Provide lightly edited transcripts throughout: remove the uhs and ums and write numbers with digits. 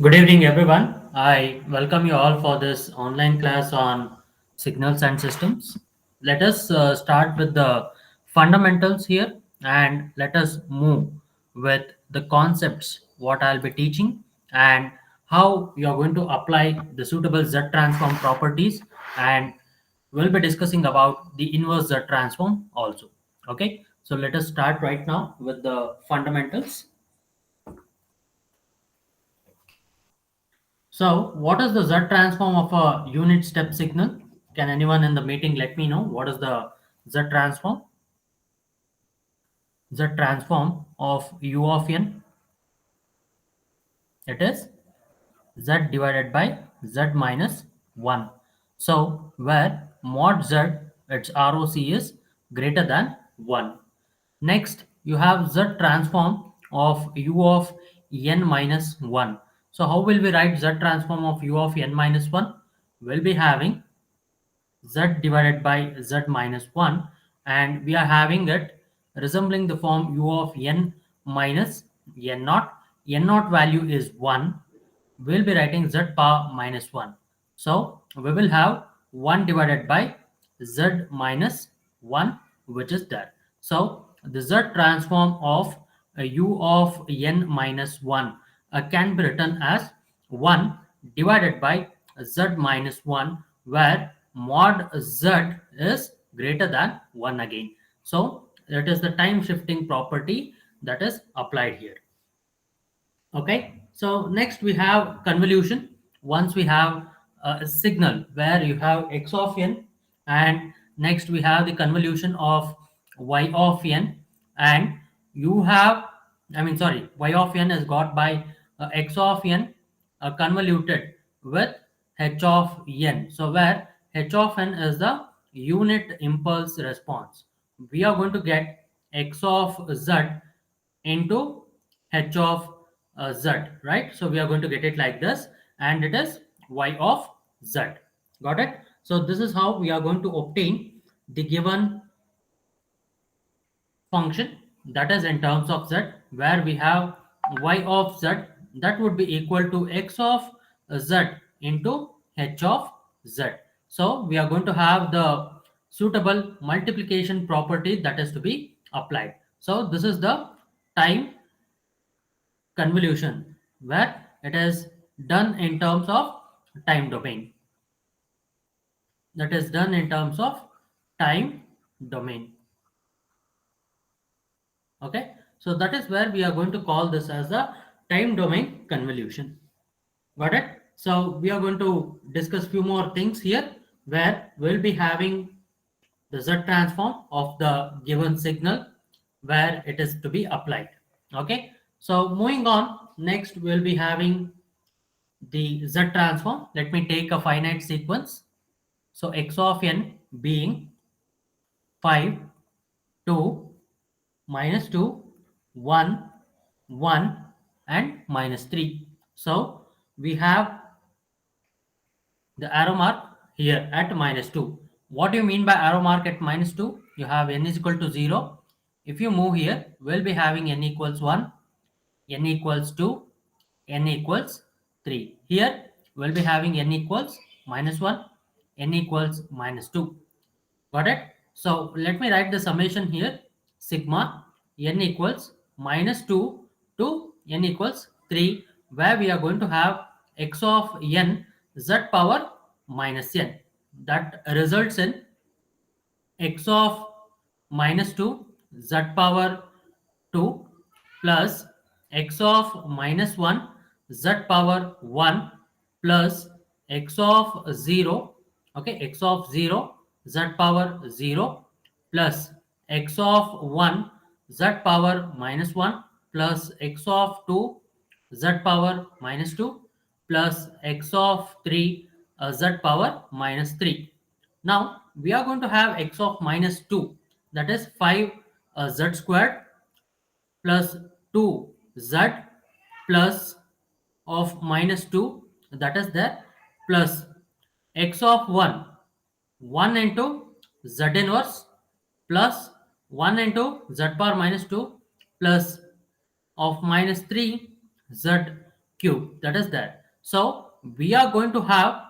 Good evening, everyone. I welcome you all for this online class on signals and systems. Let us start with the fundamentals here and let us move with the concepts what I'll be teaching and how you are going to apply the suitable Z transform properties, and we'll be discussing about the inverse Z transform also. Okay, so let us start right now with the fundamentals. So, what is the Z transform of a unit step signal? Can anyone in the meeting let me know what is the Z transform? Z transform of U of n, it is Z divided by Z minus 1. So, where mod Z, its ROC is greater than 1. Next, you have Z transform of U of n minus 1. So, how will we write Z transform of U of n minus 1? We'll be having z divided by z minus 1, and we are having it resembling the form u of n minus n naught. N naught value is 1. We'll be writing z power minus 1. So we will have 1 divided by z minus 1, which is there. So the z transform of u of n minus 1 can be written as 1 divided by z minus 1, where mod z is greater than 1 again. So that is the time shifting property that is applied here. Okay, so next we have convolution. Once we have a signal where you have x of n, and next we have the convolution of y of n, and you have, I mean, sorry, y of n is got by x of n convoluted with h of n. So where h of n is the unit impulse response, we are going to get x of z into h of z, right? So we are going to get it like this, and it is y of z. Got it? So this is how we are going to obtain the given function, that is in terms of z, where we have y of z that would be equal to x of z into h of z. So we are going to have the suitable multiplication property that is to be applied. So this is the time convolution where it is done in terms of time domain, that is done in terms of time domain. Okay, so that is where we are going to call this as the time domain convolution. Got it? So we are going to discuss few more things here, where we'll be having the z transform of the given signal where it is to be applied. Okay, so moving on, next we'll be having the z transform. Let me take a finite sequence. So x of n being 5, 2, minus 2, 1, 1, and minus 3. So we have the arrow mark here at minus 2. What do you mean by arrow mark at minus 2? You have n is equal to 0. If you move here, we'll be having n equals 1, n equals 2, n equals 3. Here, we'll be having n equals minus 1, n equals minus 2. Got it? So let me write the summation here. Sigma n equals minus 2 to n equals 3, where we are going to have x of n z power minus n. That results in x of minus 2 z power 2 plus x of minus 1 z power 1 plus x of 0, okay, x of 0 z power 0 plus x of 1 z power minus 1 plus x of 2 z power minus 2 plus x of 3 z power minus 3. Now we are going to have x of minus 2, that is 5 z squared plus 2z plus of minus 2, that is there, plus x of 1, 1 into z inverse plus 1 into z power minus 2 plus of minus 3 z cube, that is that. So we are going to have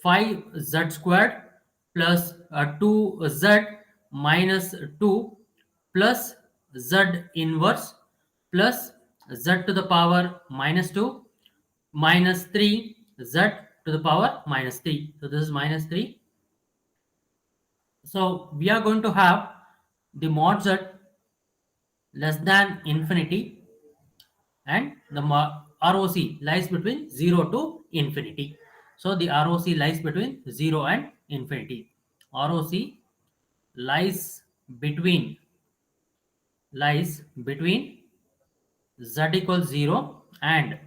5z squared plus 2z minus 2 plus z inverse plus z to the power minus 2 minus 3 z to the power minus 3. So this is minus 3. So we are going to have the mod z less than infinity, and the ROC lies between 0 to infinity. So the ROC lies between 0 and infinity. ROC lies between lies between z equals 0 and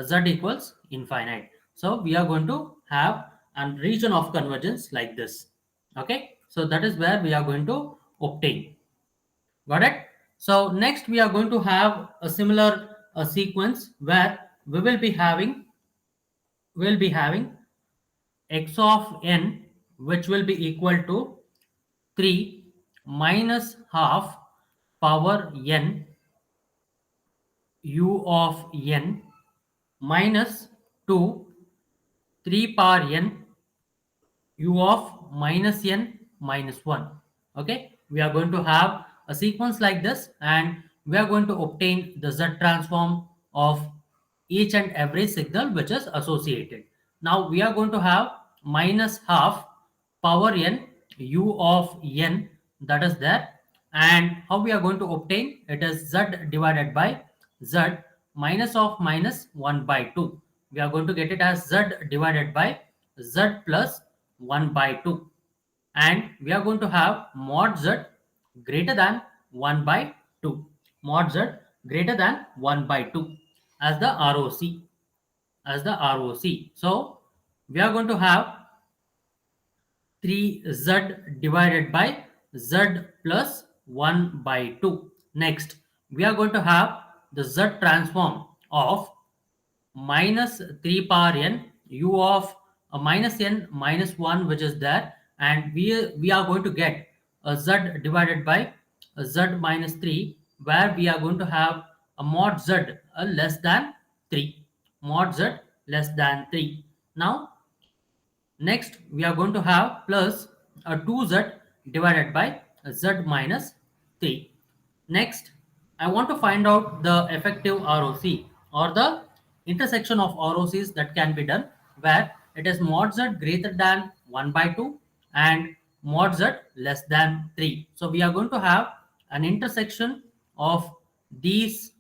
z equals infinite. So we are going to have a region of convergence like this. Okay, so that is where we are going to obtain. Got it? So next we are going to have a similar sequence where we will be having x of n, which will be equal to 3 minus half power n u of n minus 2 3 power n u of minus n minus 1. Okay, we are going to have a sequence like this, and we are going to obtain the z transform of each and every signal which is associated. Now we are going to have minus half power n u of n, that is there. And how we are going to obtain it is z divided by z minus of minus 1 by 2. We are going to get it as z divided by z plus 1 by 2, and we are going to have mod z greater than 1 by 2, mod z greater than 1 by 2 as the ROC. So we are going to have 3z divided by z plus 1 by 2. Next, we are going to have the z transform of minus 3 power n u of minus n minus 1, which is there, and we are going to get z divided by z minus 3, where we are going to have a mod z less than 3, mod z less than 3. Now next, we are going to have plus a 2z divided by z minus 3. Next, I want to find out the effective ROC, or the intersection of ROCs that can be done, where it is mod z greater than 1 by 2 and mod z less than 3. So we are going to have an intersection of these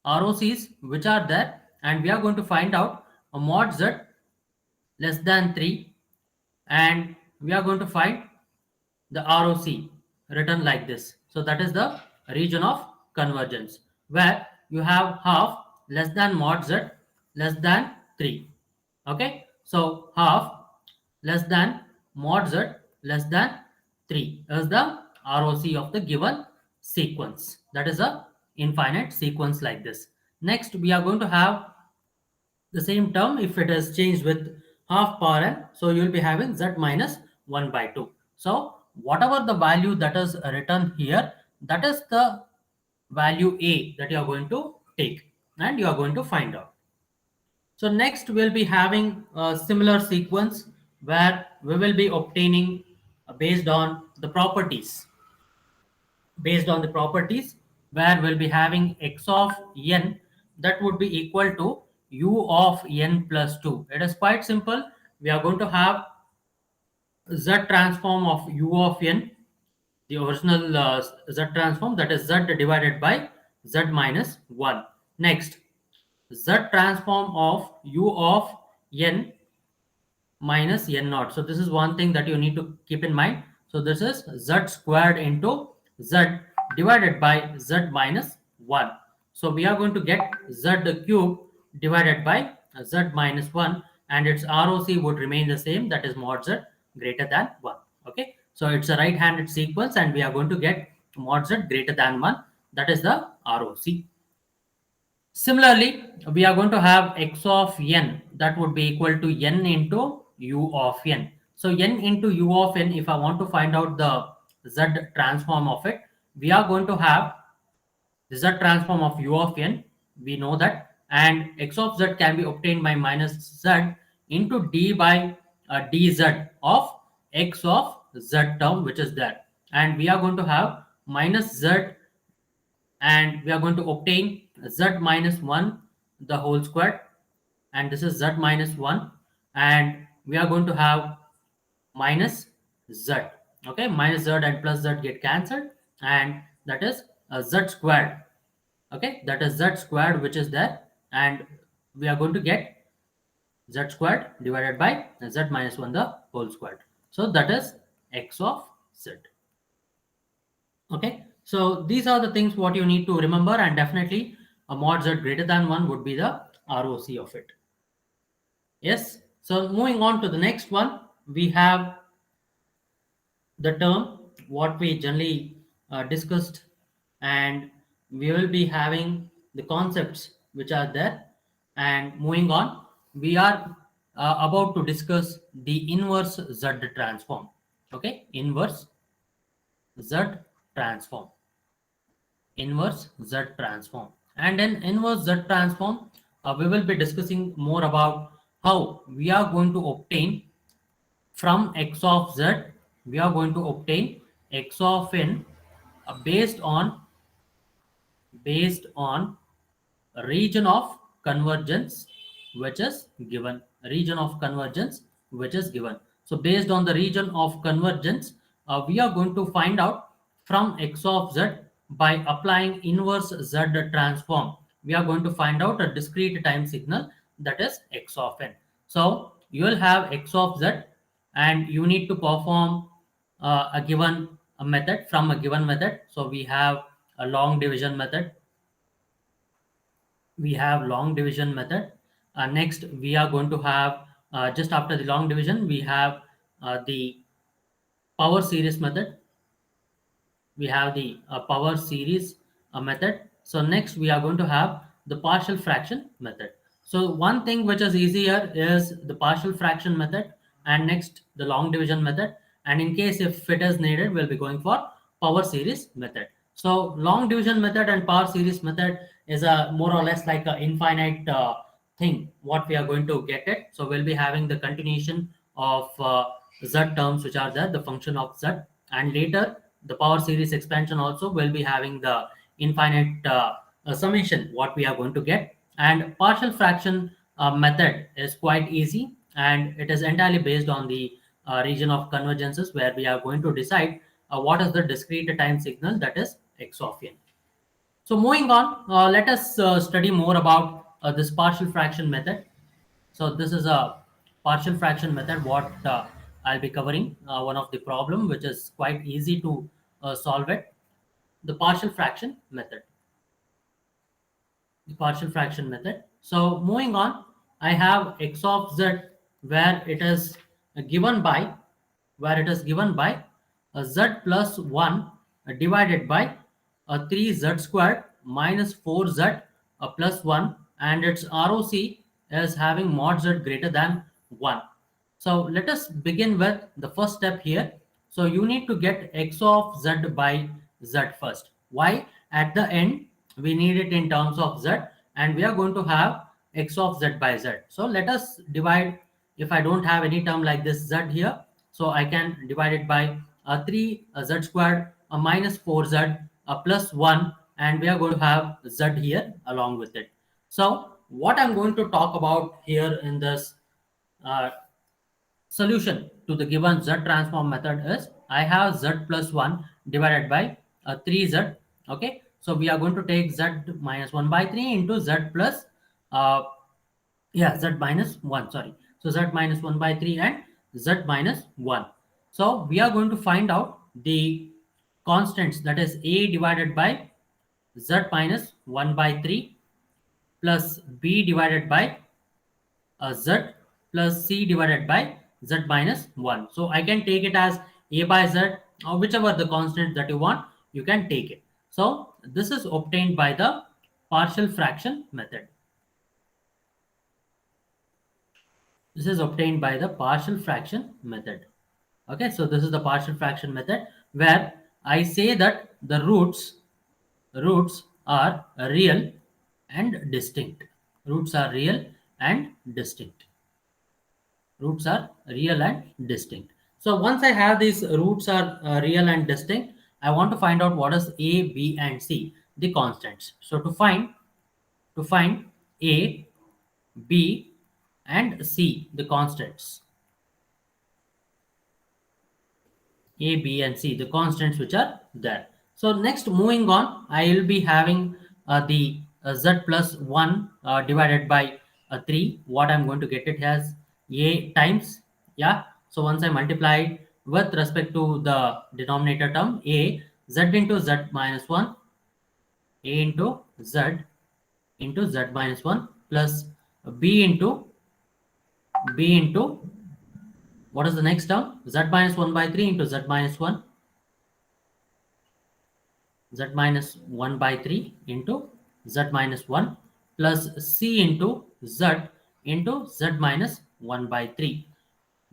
ROCs which are there, and we are going to find out a mod z less than 3, and we are going to find the ROC written like this. So that is the region of convergence, where you have half less than mod z less than 3. Okay, so half less than mod z less than 3 is the ROC of the given sequence. That is a infinite sequence like this. Next, we are going to have the same term if it is changed with half power n, so you will be having z minus 1 by 2. So whatever the value that is written here, that is the value a that you are going to take and you are going to find out. So next we'll be having a similar sequence where we will be obtaining based on the properties based on the properties where we'll be having x of n that would be equal to u of n plus 2. It is quite simple. We are going to have z transform of u of n, the original z transform, that is z divided by z minus 1. Next, z transform of u of n minus n naught. So this is one thing that you need to keep in mind. So this is z squared into z divided by z minus 1. So we are going to get z cube divided by z minus 1, and its ROC would remain the same, that is mod z greater than 1. Okay, so it's a right-handed sequence, and we are going to get mod z greater than 1, that is the ROC. Similarly, we are going to have x of n that would be equal to n into u of n. So n into u of n, if I want to find out the z transform of it, we are going to have the z transform of u of n. We know that and x of z can be obtained by minus z into d by dz of x of z term which is there, and we are going to have minus z, and we are going to obtain z minus 1 the whole square, and this is z minus 1, and we are going to have minus z. Okay, minus z and plus z get cancelled, and that is z squared. Okay, that is z squared which is there, and we are going to get z squared divided by z minus 1 the whole squared. So that is x of z. Okay, so these are the things what you need to remember, and definitely a mod z greater than 1 would be the ROC of it. Yes, so moving on to the next one, we have the term what we generally discussed, and we will be having the concepts which are there. And moving on, we are about to discuss the inverse z transform. Okay, inverse z transform, inverse z transform. And in inverse z transform, we will be discussing more about how we are going to obtain from x of z, we are going to obtain x of n based on region of convergence which is given, region of convergence which is given. So based on the region of convergence, we are going to find out from x of z by applying inverse z transform, we are going to find out a discrete time signal that is x of n. So you will have x of z, and you need to perform a given a method from a given method. So we have a long division method, we have long division method. Next we are going to have, just after the long division, we have the power series method, we have the power series method. So next we are going to have the partial fraction method. So one thing which is easier is the partial fraction method, and next the long division method, and in case if it is needed, we'll be going for power series method. So long division method and power series method is a more or less like an infinite thing what we are going to get it. So we'll be having the continuation of z terms which are there, the function of z, and later the power series expansion also will be having the infinite summation what we are going to get. And partial fraction method is quite easy, and it is entirely based on the region of convergences where we are going to decide what is the discrete time signal that is x of n. So moving on, let us study more about this partial fraction method. So this is a partial fraction method what I'll be covering, one of the problem which is quite easy to solve it, the partial fraction method, the partial fraction method. So moving on, I have x of z where it is given by, z plus 1 divided by 3z squared minus 4z plus 1, and its ROC is having mod z greater than 1. So let us begin with the first step here. So you need to get x of z by z first. Why? At the end, we need it in terms of z, and we are going to have x of z by z. So let us divide. If I don't have any term like this z here, so I can divide it by 3 z squared minus 4z plus 1, and we are going to have z here along with it. So what I'm going to talk about here in this uh, solution to the given z transform method is I have z plus 1 divided by 3z. Okay, so we are going to take z minus 1 by 3 into z plus uh, z minus 1, sorry. So z minus 1 by 3 and z minus 1. So we are going to find out the constants, that is a divided by z minus 1 by 3 plus b divided by z plus c divided by z minus 1. So I can take it as a by z, or whichever the constant that you want, you can take it. So this is obtained by the partial fraction method. This is obtained by the partial fraction method. Okay, so this is the partial fraction method where I say that the roots are real and distinct. Roots are real and distinct. Roots are real and distinct. So once I have these roots are real and distinct, I want to find out what is a, b, and c, the constants. So to find a, b, and c, the constants. A, B, and C, the constants which are there. So next, moving on, I will be having the z plus 1 divided by 3. What I'm going to get it as A times, yeah. So once I multiply it with respect to the denominator term, A, z into z minus 1, A into z minus 1 plus B into what is the next term? Z minus 1 by 3 into z minus 1, z minus 1 by 3 into z minus 1 plus c into z minus 1 by 3.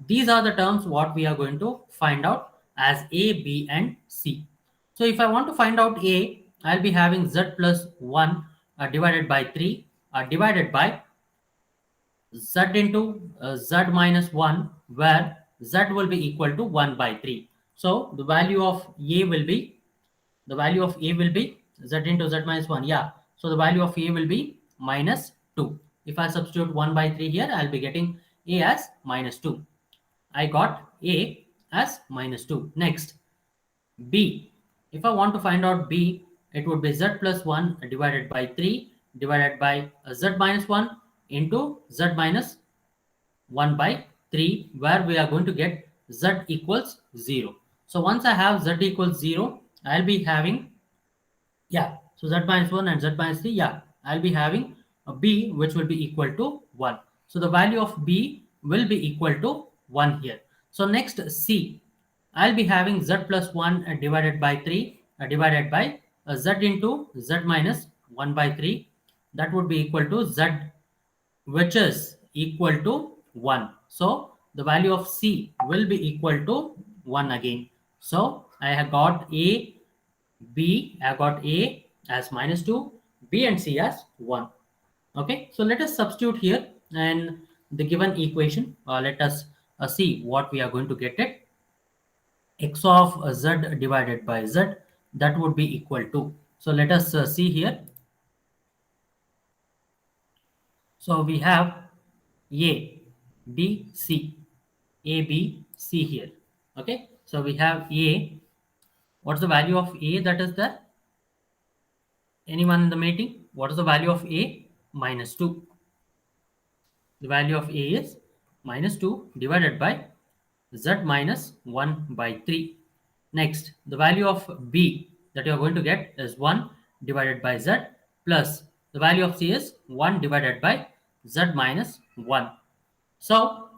These are the terms what we are going to find out as a, b, and c. So if I want to find out a, I'll be having z plus 1 divided by 3 divided by z into z minus 1, where z will be equal to 1 by 3. So the value of a will be z into z minus 1, yeah. So the value of a will be minus 2. If I substitute 1 by 3 here, I'll be getting a as minus 2. I got a as minus 2. Next, b. If I want to find out b, it would be z plus 1 divided by 3 divided by z minus 1 into z minus 1 by 3, where we are going to get z equals 0. So once I have z equals 0, I'll be having, yeah, so z minus 1 and z minus 3, yeah, I'll be having a b which will be equal to 1. So the value of b will be equal to 1 here. So next, c. I'll be having z plus 1 divided by 3 divided by z into z minus 1 by 3. That would be equal to z, which is equal to 1. So the value of c will be equal to 1 again. So I have got a, b, I got a as minus 2, b and c as 1. Okay, so let us substitute here and the given equation. Let us see what we are going to get it. X of z divided by z, that would be equal to. So let us see here. So we have a, b, c, a, b, c here. Okay, so we have a. What's the value of a that is there? Anyone in the meeting? What is the value of a? Minus 2. The value of a is minus 2 divided by z minus 1 by 3. Next, the value of b that you are going to get is 1 divided by z plus the value of c is 1 divided by z minus 1. So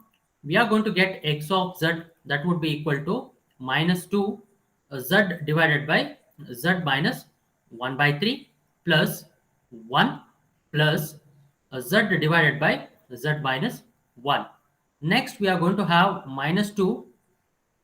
we are going to get x of z, that would be equal to minus 2 z divided by z minus 1 by 3 plus 1 plus z divided by z minus 1. Next, we are going to have minus 2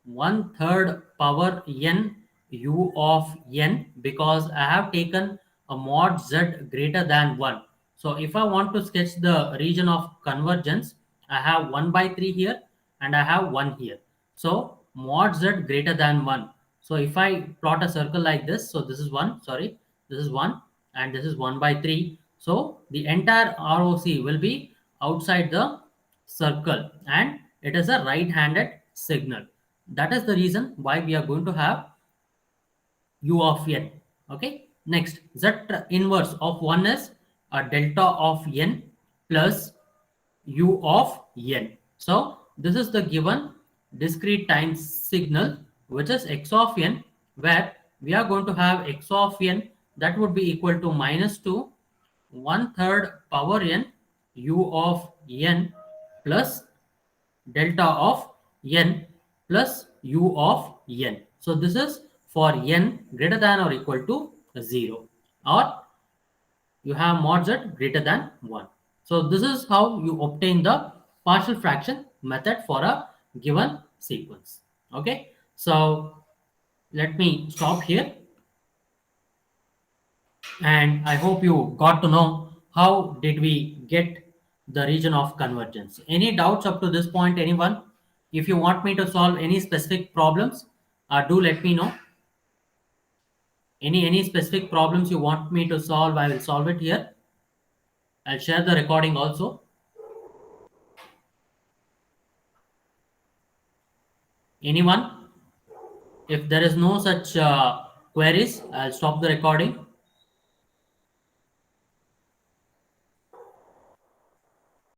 1/3 power n u of n, because I have taken a mod z greater than 1. So if I want to sketch the region of convergence, I have 1 by 3 here and I have 1 here. So mod z greater than 1. So if I plot a circle like this, so this is 1, sorry, this is 1 and this is 1 by 3. So the entire ROC will be outside the circle and it is a right-handed signal. That is the reason why we are going to have u of n. Okay. Next, z inverse of 1 is a delta of n plus u of n. So this is the given discrete time signal, which is x of n, where we are going to have x of n that would be equal to minus 2 1/3 power n u of n plus delta of n plus u of n. So this is for n greater than or equal to 0, or you have mod z greater than 1. So this is how you obtain the partial fraction method for a given sequence. Okay, so let me stop here, and I hope you got to know how did we get the region of convergence? Any doubts up to this point, anyone? If you want me to solve any specific problems, do let me know. Any specific problems you want me to solve, I will solve it here. I'll share the recording also. Anyone? If there is no such queries, I'll stop the recording.